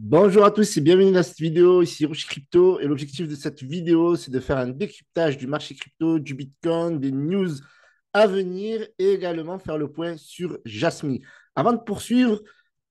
Bonjour à tous et bienvenue dans cette vidéo. Ici Rouge Crypto et l'objectif de cette vidéo, c'est de faire un décryptage du marché crypto, du Bitcoin, des news à venir et également faire le point sur Jasmy. Avant de poursuivre,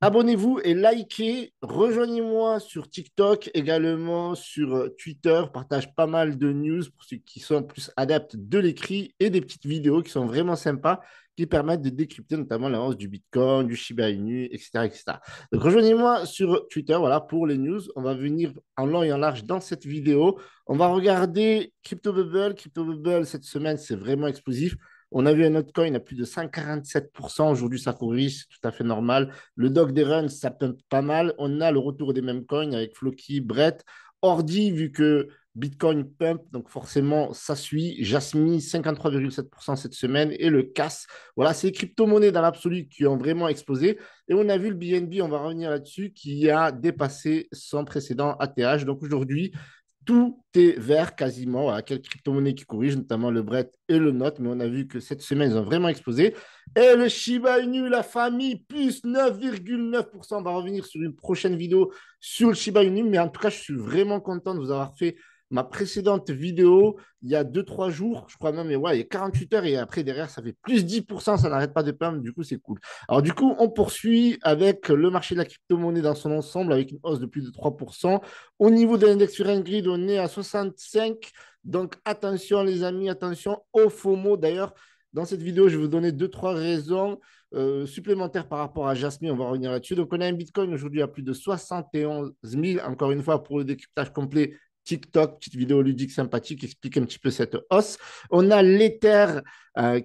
abonnez-vous et likez. Rejoignez-moi sur TikTok, également sur Twitter. Je partage pas mal de news pour ceux qui sont plus adeptes de l'écrit et des petites vidéos qui sont vraiment sympas qui permettent de décrypter notamment la hausse du Bitcoin, du Shiba Inu, etc., etc. Donc, rejoignez-moi sur Twitter, voilà, pour les news. On va venir en long et en large dans cette vidéo. On va regarder Crypto Bubble. Crypto Bubble, cette semaine, c'est vraiment explosif. On a vu un altcoin à plus de 147%. Aujourd'hui, ça corrige, c'est tout à fait normal. Le dog des runs, ça pump pas mal. On a le retour des mêmes coins avec Floki, Brett. Ordi, vu que Bitcoin pump, donc forcément, ça suit. Jasmy, 53,7% cette semaine. Et le CAS, voilà, c'est les crypto-monnaies dans l'absolu qui ont vraiment explosé. Et on a vu le BNB, on va revenir là-dessus, qui a dépassé son précédent ATH. Donc aujourd'hui, tout est vert quasiment. Voilà, quelques crypto-monnaies qui corrigent, notamment le Brett et le Note. Mais on a vu que cette semaine, ils ont vraiment explosé. Et le Shiba Inu, la famille, plus 9,9%. On va revenir sur une prochaine vidéo sur le Shiba Inu. Mais en tout cas, je suis vraiment content de vous avoir fait ma précédente vidéo il y a 2 3 jours, je crois même, mais ouais, il y a 48 heures et après derrière, ça fait plus 10%, ça n'arrête pas de pump, du coup, c'est cool. Alors, du coup, on poursuit avec le marché de la crypto-monnaie dans son ensemble avec une hausse de plus de 3%. Au niveau de l'index sur un grid, on est à 65. Donc, attention, les amis, attention au FOMO. D'ailleurs, dans cette vidéo, je vais vous donner 2 3 raisons supplémentaires par rapport à Jasmine. On va revenir là-dessus. Donc, on a un Bitcoin aujourd'hui à plus de 71 000. Encore une fois, pour le décryptage complet, TikTok, petite vidéo ludique sympathique, explique un petit peu cette hausse. On a l'Ether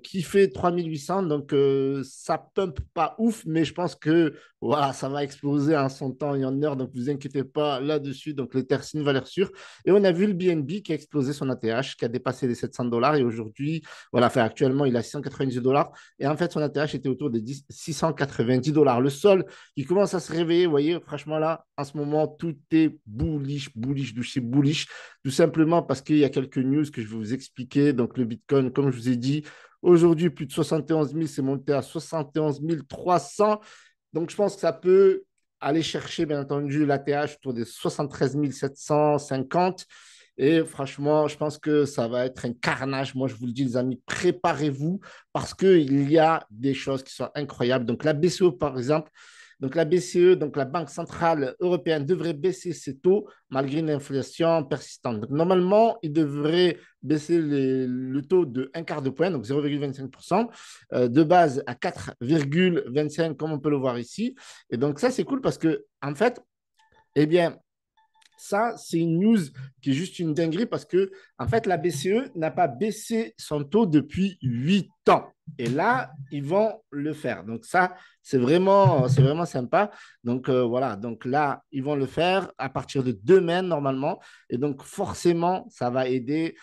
qui fait 3800, donc ça pump pas ouf, mais je pense que voilà, ça va exploser en son temps et en heure, donc vous inquiétez pas là-dessus. Donc l'Ether, c'est une valeur sûre. Et on a vu le BNB qui a explosé son ATH, qui a dépassé les 700 $ et aujourd'hui, voilà, enfin, actuellement, il a 690 $ et en fait, son ATH était autour des 690 $. Le sol, il commence à se réveiller, vous voyez, franchement là, en ce moment, tout est bullish, bullish, chez bullish, tout simplement parce qu'il y a quelques news que je vais vous expliquer. Donc, le Bitcoin, comme je vous ai dit, aujourd'hui, plus de 71 000, c'est monté à 71 300. Donc, je pense que ça peut aller chercher, bien entendu, l'ATH autour des 73 750. Et franchement, je pense que ça va être un carnage. Moi, je vous le dis, les amis, préparez-vous parce qu'il y a des choses qui sont incroyables. Donc, la BCE, par exemple, donc la BCE, donc la Banque centrale européenne, devrait baisser ses taux malgré une inflation persistante. Donc normalement, il devrait baisser le taux de un quart de point, donc 0,25%, de base à 4,25 comme on peut le voir ici. Et donc ça, c'est cool parce que en fait, eh bien, ça, c'est une news qui est juste une dinguerie parce que, en fait, la BCE n'a pas baissé son taux depuis 8 ans. Et là, ils vont le faire. Donc, ça, c'est vraiment sympa. Donc, voilà. Donc, là, ils vont le faire à partir de demain, normalement. Et donc, forcément, ça va aider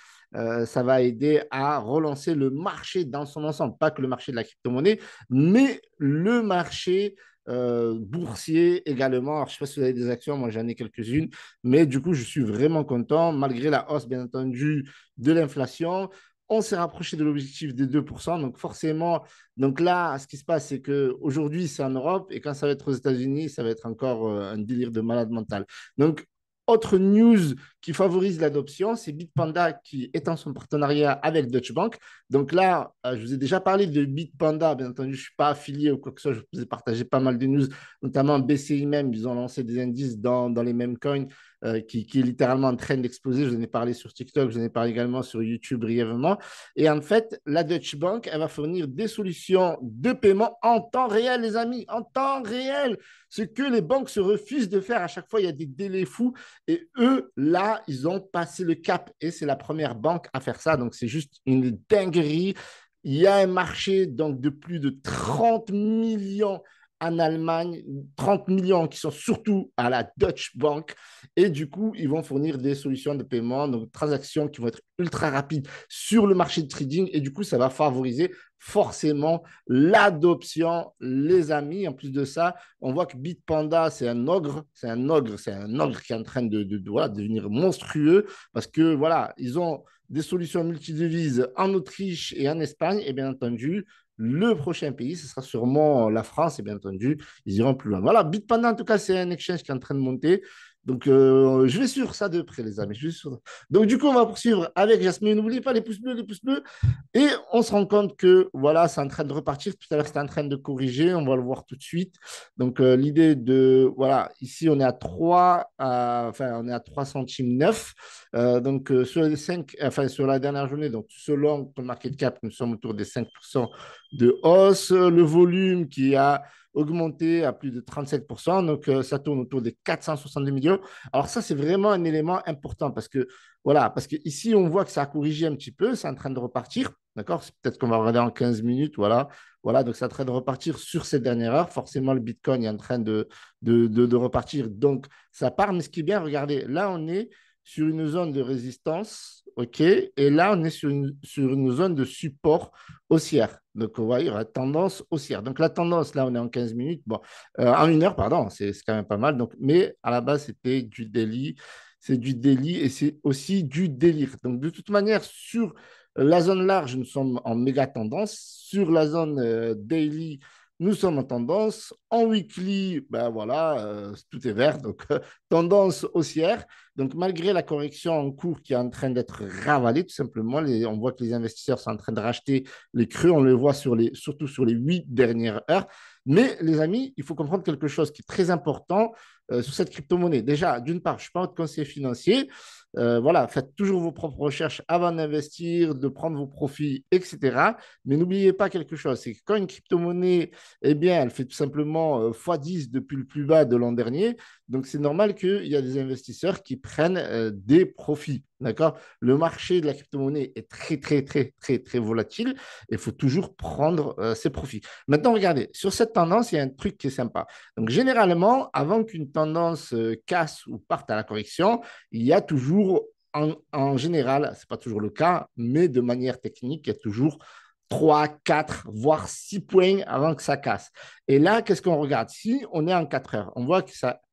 à relancer le marché dans son ensemble. Pas que le marché de la crypto-monnaie, mais le marché boursier également. Alors, je ne sais pas si vous avez des actions, moi j'en ai quelques-unes, mais du coup, je suis vraiment content, malgré la hausse, bien entendu, de l'inflation. On s'est rapproché de l'objectif des 2%. Donc, forcément, donc là, ce qui se passe, c'est qu'aujourd'hui, c'est en Europe et quand ça va être aux États-Unis, ça va être encore un délire de malade mental. Donc, autre news qui favorise l'adoption, c'est Bitpanda qui étend son partenariat avec Deutsche Bank. Donc là, je vous ai déjà parlé de Bitpanda. Bien entendu, je ne suis pas affilié ou quoi que ce soit. Je vous ai partagé pas mal de news, notamment BCI même. Ils ont lancé des indices dans les mêmes coins qui est littéralement en train d'exploser. Je vous en ai parlé sur TikTok, je vous en ai parlé également sur YouTube brièvement. Et en fait, la Deutsche Bank, elle va fournir des solutions de paiement en temps réel, les amis, en temps réel. Ce que les banques se refusent de faire à chaque fois, il y a des délais fous. Et eux, là, ils ont passé le cap. Et c'est la première banque à faire ça. Donc, c'est juste une dinguerie. Il y a un marché donc, de plus de 30 millions en Allemagne, 30 millions qui sont surtout à la Deutsche Bank. Et du coup, ils vont fournir des solutions de paiement, donc transactions qui vont être ultra rapides sur le marché de trading. Et du coup, ça va favoriser forcément l'adoption, les amis. En plus de ça, on voit que Bitpanda, c'est un ogre, qui est en train voilà, de devenir monstrueux parce que voilà, ils ont des solutions multidevises en Autriche et en Espagne, et bien entendu, le prochain pays, ce sera sûrement la France et bien entendu, ils iront plus loin. Voilà, Bitpanda, en tout cas, c'est un exchange qui est en train de monter. Donc, je vais suivre ça de près, les amis. Donc, du coup, on va poursuivre avec Jasmine. N'oubliez pas les pouces bleus, les pouces bleus. Et on se rend compte que voilà, c'est en train de repartir. Tout à l'heure, c'était en train de corriger. On va le voir tout de suite. Donc, l'idée de, voilà, ici, on est à 3, enfin, on est à 3 centimes 9. Donc, sur les 5, enfin, sur la dernière journée, donc, selon le market cap, nous sommes autour des 5% de hausse. Le volume qui a augmenté à plus de 37%. Donc, ça tourne autour des 462 millions. Alors, ça, c'est vraiment un élément important parce que, voilà, parce qu'ici, on voit que ça a corrigé un petit peu, c'est en train de repartir. D'accord? Peut-être qu'on va regarder en 15 minutes. Voilà. Voilà, donc c'est en train de repartir sur cette dernière heure. Forcément, le Bitcoin est en train de repartir. Donc, ça part. Mais ce qui est bien, regardez, là, on est sur une zone de résistance. OK? Et là, on est sur une zone de support haussière. Donc, vous voyez, il y aura tendance haussière. Donc, la tendance, là, on est en 15 minutes. Bon, en 1 heure, pardon, c'est quand même pas mal. Donc, mais à la base, c'était du daily. C'est du daily et c'est aussi du délire. Donc, de toute manière, sur la zone large, nous sommes en méga tendance. Sur la zone daily, nous sommes en tendance. En weekly, ben voilà, tout est vert. Donc, tendance haussière. Donc, malgré la correction en cours qui est en train d'être ravalée, tout simplement, on voit que les investisseurs sont en train de racheter les creux. On le voit surtout sur les 8 dernières heures. Mais, les amis, il faut comprendre quelque chose qui est très important sur cette crypto-monnaie. Déjà, d'une part, je ne suis pas votre conseiller financier. Voilà, faites toujours vos propres recherches avant d'investir, de prendre vos profits, etc. Mais n'oubliez pas quelque chose, c'est que quand une crypto-monnaie, eh bien, elle fait tout simplement x10 depuis le plus bas de l'an dernier, donc c'est normal qu'il y a des investisseurs qui prennent des profits. D'accord? Le marché de la crypto-monnaie est très, très, très, très, très volatile. Il faut toujours prendre ses profits. Maintenant, regardez, sur cette tendance, il y a un truc qui est sympa. Donc, généralement, avant qu'une tendance casse ou parte à la correction, il y a toujours, en général, ce n'est pas toujours le cas, mais de manière technique, il y a toujours 3, 4, voire 6 points avant que ça casse. Et là, qu'est-ce qu'on regarde? Si on est en 4 heures, on voit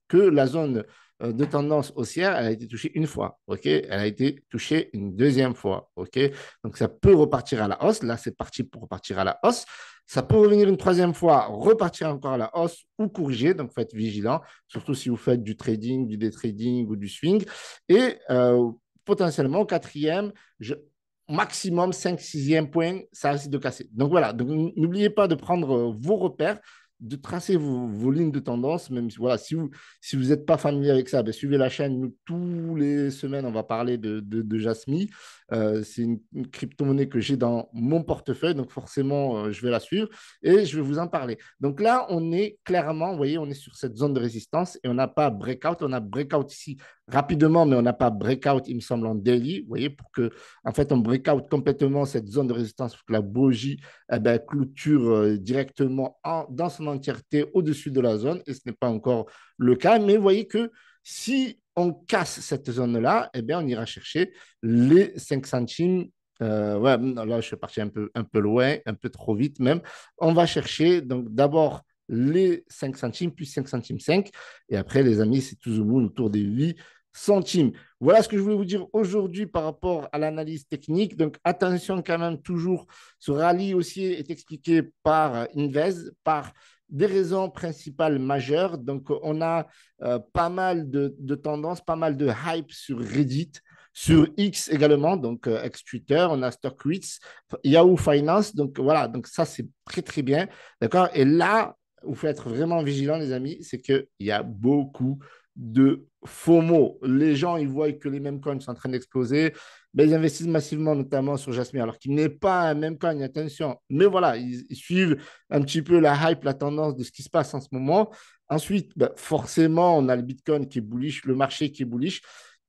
que la zone de tendance haussière, elle a été touchée une fois, ok? Elle a été touchée une deuxième fois, ok? Donc, ça peut repartir à la hausse. Là, c'est parti pour repartir à la hausse. Ça peut revenir une troisième fois, repartir encore à la hausse ou corriger. Donc, faites vigilant, surtout si vous faites du trading, du day trading ou du swing. Et potentiellement, quatrième, maximum 5 sixième point, ça risque de casser. Donc, voilà. Donc, n'oubliez pas de prendre vos repères, de tracer vos lignes de tendance. Même voilà, si vous n'êtes pas familier avec ça, ben, suivez la chaîne. Nous, tous les semaines, on va parler de Jasmine. C'est une crypto-monnaie que j'ai dans mon portefeuille, donc forcément, je vais la suivre et je vais vous en parler. Donc là, on est clairement, vous voyez, on est sur cette zone de résistance et on n'a pas breakout. On a breakout ici rapidement, mais on n'a pas breakout, il me semble, en daily, vous voyez, pour que, en fait, on breakout complètement cette zone de résistance pour que la bougie eh ben, clôture directement dans son entièreté au-dessus de la zone et ce n'est pas encore le cas. Mais vous voyez que si on casse cette zone-là, eh bien, on ira chercher les 5 centimes. Ouais, non, là, je suis parti un peu loin, un peu trop vite même. On va chercher donc d'abord les 5 centimes, puis 5 centimes 5. Et après, les amis, c'est tout au bout autour des 8 centimes. Voilà ce que je voulais vous dire aujourd'hui par rapport à l'analyse technique. Donc, attention quand même, toujours, ce rallye haussier est expliqué par Invest, par des raisons principales majeures. Donc, on a pas mal de tendances, pas mal de hype sur Reddit, sur X également, donc ex-Twitter, on a StockTwits, Yahoo Finance. Donc, voilà, donc ça, c'est très, très bien. D'accord? Et là, il faut être vraiment vigilant, les amis, c'est qu'il y a beaucoup de FOMO. Les gens, ils voient que les mêmes coins sont en train d'exploser. Ben, ils investissent massivement, notamment sur Jasmine, alors qu'il n'est pas un même coin, attention. Mais voilà, ils suivent un petit peu la hype, la tendance de ce qui se passe en ce moment. Ensuite, ben, forcément, on a le Bitcoin qui est bullish, le marché qui est bullish.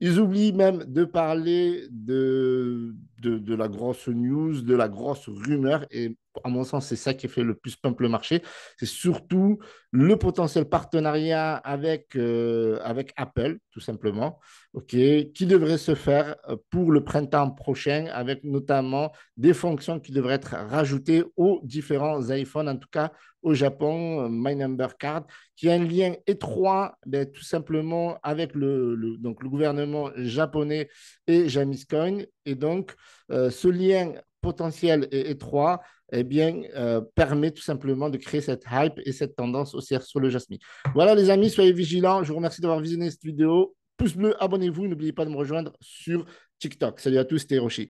Ils oublient même de parler de la grosse news, de la grosse rumeur. Et à mon sens, c'est ça qui fait le plus pump le marché. C'est surtout le potentiel partenariat avec Apple, tout simplement, okay, qui devrait se faire pour le printemps prochain, avec notamment des fonctions qui devraient être rajoutées aux différents iPhones, en tout cas au Japon, My Number Card, qui a un lien étroit, ben, tout simplement, avec donc, le gouvernement japonais et Jamiscoin. Et donc, ce lien potentiel et étroit, eh bien, permet tout simplement de créer cette hype et cette tendance haussière sur le Jasmine. Voilà, les amis, soyez vigilants. Je vous remercie d'avoir visionné cette vidéo. Pouce bleu, abonnez-vous. N'oubliez pas de me rejoindre sur TikTok. Salut à tous, c'était Hiroshi.